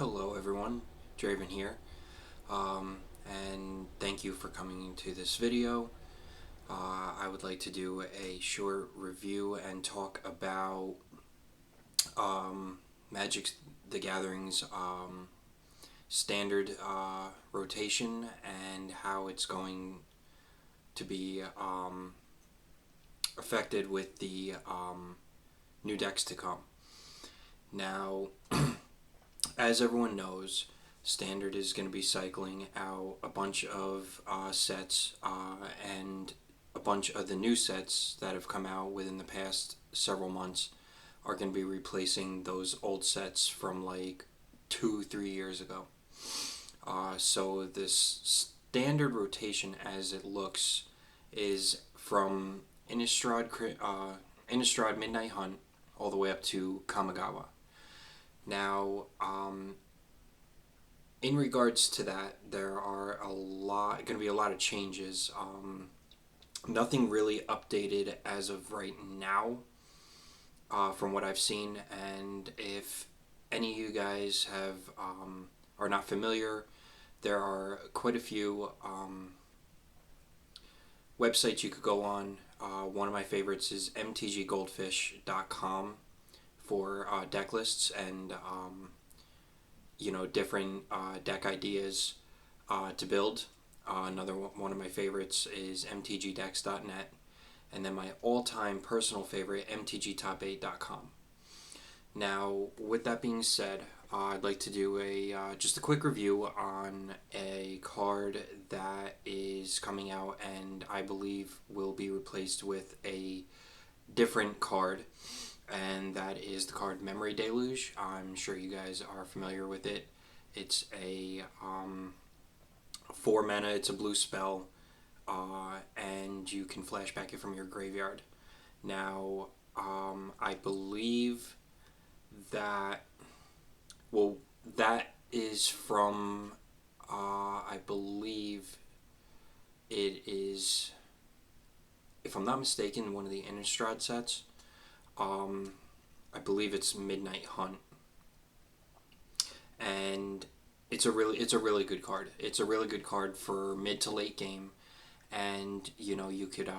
Hello everyone, Draven here, and thank you for coming into this video. I would like to do a short review and talk about Magic the Gathering's standard rotation and how it's going to be affected with the new decks to come. Now, as everyone knows, Standard is going to be cycling out a bunch of sets and a bunch of the new sets that have come out within the past several months are going to be replacing those old sets from like 2-3 years ago. So this Standard rotation as it looks is from Innistrad Midnight Hunt all the way up to Kamigawa. Now, in regards to that, there are going to be a lot of changes. Nothing really updated as of right now, from what I've seen. And if any of you guys are not familiar, there are quite a few websites you could go on. One of my favorites is mtggoldfish.com for deck lists and different deck ideas to build. Another one of my favorites is mtgdex.net, and then my all-time personal favorite, mtgtop8.com. Now, with that being said, I'd like to do just a quick review on a card that is coming out and I believe will be replaced with a different card, and that is the card Memory Deluge. I'm sure you guys are familiar with it. It's a 4 mana, it's a blue spell, and you can flashback it from your graveyard. Now, I believe that, that is from, I believe it is, if I'm not mistaken, one of the Innistrad sets. I believe it's Midnight Hunt, and it's a really good card. It's a really good card for mid to late game, and you could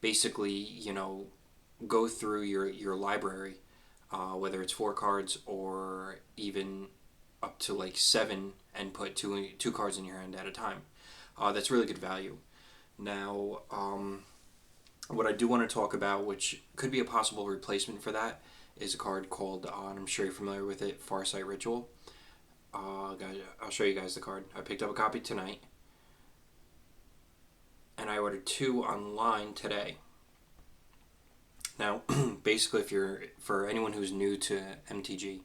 basically go through your library, whether it's 4 cards or even up to like 7, and put two cards in your hand at a time. That's really good value. Now, what I do want to talk about, which could be a possible replacement for that, is a card called, and I'm sure you're familiar with it, Farsight Ritual. I'll show you guys the card. I picked up a copy tonight, and I ordered 2 online today. Now, basically, for anyone who's new to MTG,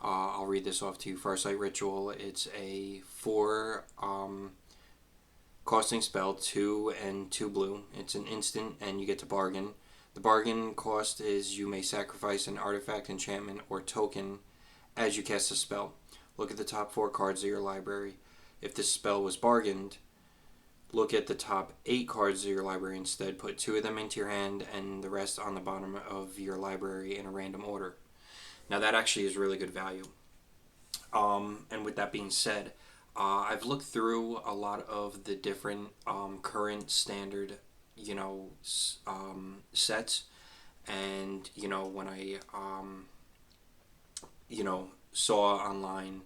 I'll read this off to you. Farsight Ritual, it's a 4 costing spell, 2 and 2 blue. It's an instant, and you get to bargain. The bargain cost is you may sacrifice an artifact, enchantment, or token as you cast a spell. Look at the top 4 cards of your library. If this spell was bargained, look at the top 8 cards of your library instead. Put 2 of them into your hand and the rest on the bottom of your library in a random order. Now that actually is really good value. And with that being said, I've looked through a lot of the different current standard, sets, and when I saw online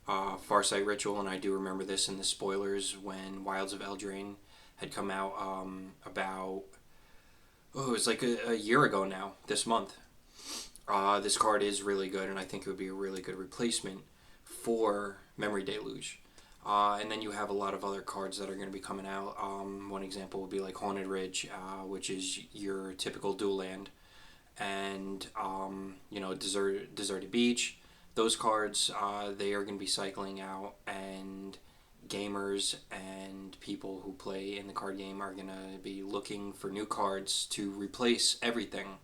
Farsight Ritual, and I do remember this in the spoilers when Wilds of Eldraine had come out about it was like a year ago now. This month, this card is really good, and I think it would be a really good replacement for Memory Deluge. And then you have a lot of other cards that are going to be coming out. One example would be like Haunted Ridge, which is your typical dual land, and Deserted Beach. Those cards, they are going to be cycling out, and gamers and people who play in the card game are going to be looking for new cards to replace everything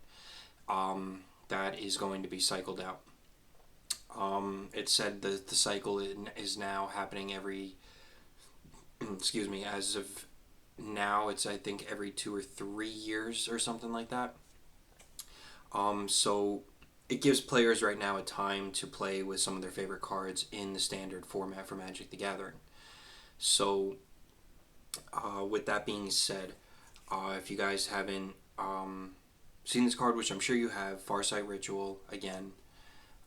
that is going to be cycled out. It said that the cycle is now happening every, as of now, it's I think every 2 or 3 years or something like that. So it gives players right now a time to play with some of their favorite cards in the standard format for Magic the Gathering. So, with that being said, if you guys haven't seen this card, which I'm sure you have, Farsight Ritual, again,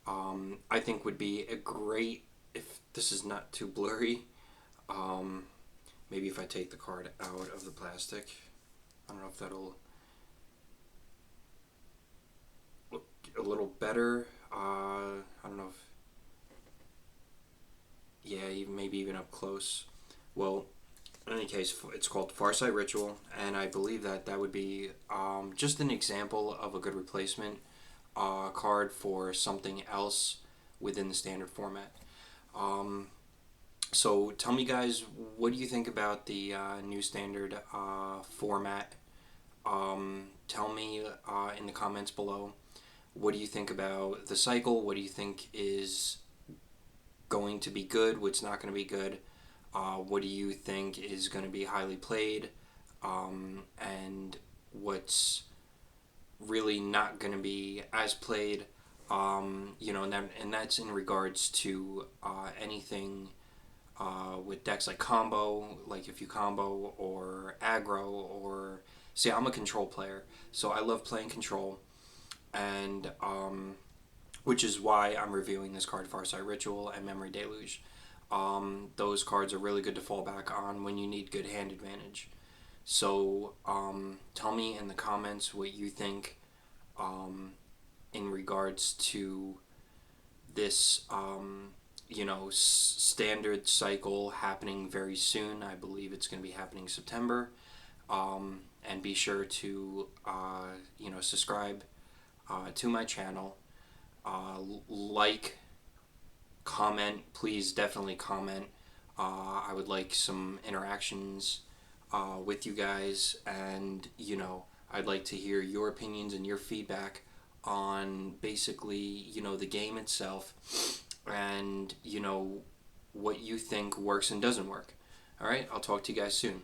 I think would be a great, if this is not too blurry, maybe if I take the card out of the plastic. I don't know if that'll look a little better. I don't know if, yeah, maybe even up close. Well, in any case, it's called Farsight Ritual, and I believe that that would be just an example of a good replacement card for something else within the standard format. So tell me, guys, what do you think about the new standard format? Tell me in the comments below. What do you think about the cycle? What do you think is going to be good? What's not going to be good? What do you think is going to be highly played? And what's really not going to be as played? And that's in regards to anything with decks like combo, like if you combo or aggro, or see, I'm a control player, so I love playing control, and which is why I'm reviewing this card, Farsight Ritual and Memory Deluge. Those cards are really good to fall back on when you need good hand advantage. So tell me in the comments what you think in regards to this standard cycle happening very soon. I believe it's going to be happening September. And be sure to subscribe to my channel, like, comment, please definitely comment. I would like some interactions with you guys, and I'd like to hear your opinions and your feedback on basically the game itself, and what you think works and doesn't work. All right, I'll talk to you guys soon.